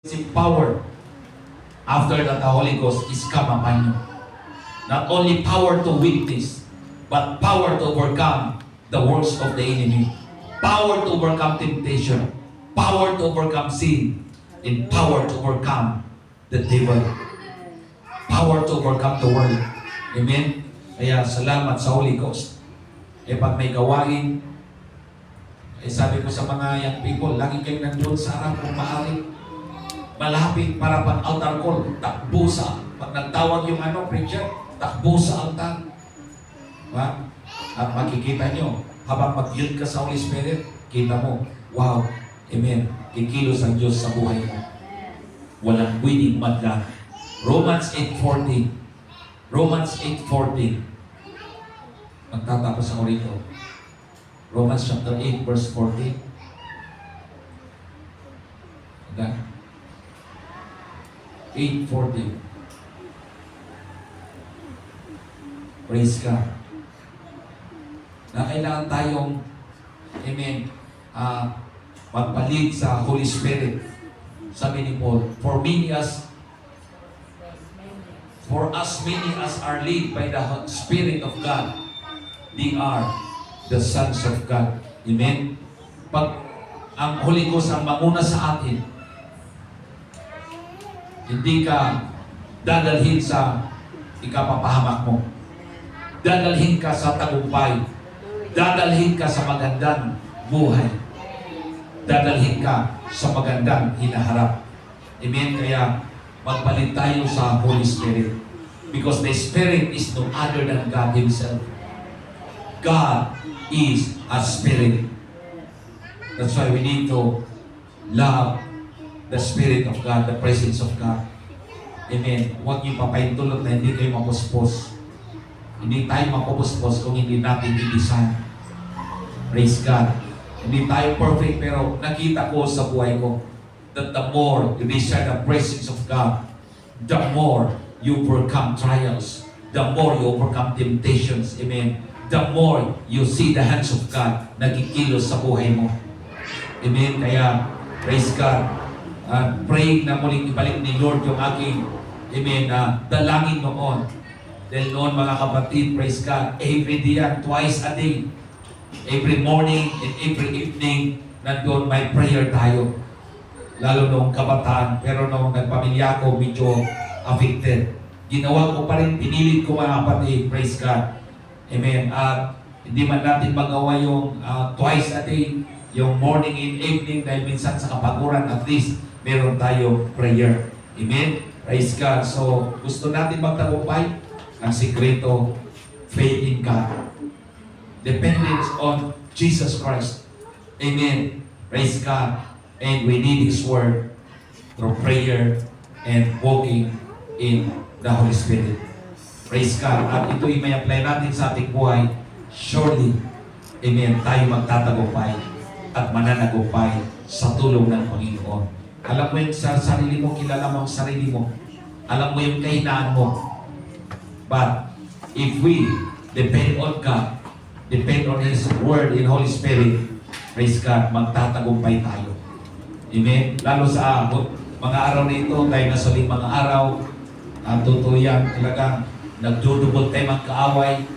Receive power after that the Holy Ghost is come upon you. Not only power to witness, but power to overcome the works of the enemy. Power to overcome temptation. Power to overcome sin. And power to overcome the devil. Power to overcome the world. Amen? Kaya salamat sa Holy Ghost. Pag may gawain, sabi ko sa mga young people, lagi kayo nandun sa harap kung maaari. Malapit para pag altar call, takbo sa, pag nagtawag yung preacher, takbo sa altar. Diba? At makikita nyo, habang mag-yield ka sa Holy Spirit, kita mo, wow, amen, kikilos ang Diyos sa buhay mo. Walang pwedeng madlang. Romans 8:14. Romans 8:14. Magtatapos ako rito. Romans chapter 8, verse 14. Okay? 8:40. Praise God. Na kailangan tayong, amen, magpalit sa Holy Spirit. Sabi ni Paul, for as many as are led by the Spirit of God, they are the sons of God. Amen? Pag ang Holy Ghost ang manguna sa atin, hindi ka dadalhin sa ikapapahamak mo. Dadalhin ka sa tagumpay. Dadalhin ka sa magandang buhay. Dadalhin ka sa magandang hinaharap. Amen? Kaya magpalit tayo sa Holy Spirit. Because the Spirit is no other than God Himself. God is a Spirit. That's why we need to love the Spirit of God, the presence of God. Amen. Huwag niyo papaintulot na hindi kayo mapuspos. Hindi tayo mapupuspos kung hindi natin i-design. Praise God. Hindi tayo perfect, pero nakita ko sa buhay ko that the more you desire the presence of God, the more you overcome trials, the more you overcome temptations. Amen. The more you see the hands of God nagkikilos sa buhay mo. Amen. Kaya, praise God. Pray na muling ibalik ni Lord yung aking, amen, dalangin noon. Dahil noon mga kapatid, praise God, every day and twice a day, every morning and every evening, nandun may prayer tayo. Lalo nung kabataan, pero nung nagpamilya ko, medyo affected. Ginawa ko pa rin, pinilit ko mga kapatid, praise God. Amen. At hindi man natin magawa yung twice a day, yung morning and evening, dahil minsan sa kapaguran, at least, meron tayo prayer. Amen? Praise God. So, gusto natin magtagumpay? Ang sikreto, faith in God. Dependence on Jesus Christ. Amen? Praise God. And we need His Word through prayer and walking in the Holy Spirit. Praise God. At ito'y may apply natin sa ating buhay. Surely, amen, tayo magtatagumpay at mananagumpay sa tulong ng Panginoon. Alam mo yung sa sarili mo, kilala mo ang sarili mo. Alam mo yung kahinaan mo. But, if we depend on God, depend on His Word in Holy Spirit, praise God, magtatagumpay tayo. Amen? Lalo sa mga araw na ito, tayo nasa 5 araw, ang tutuyan talagang nagdudubot tayo magkaaway,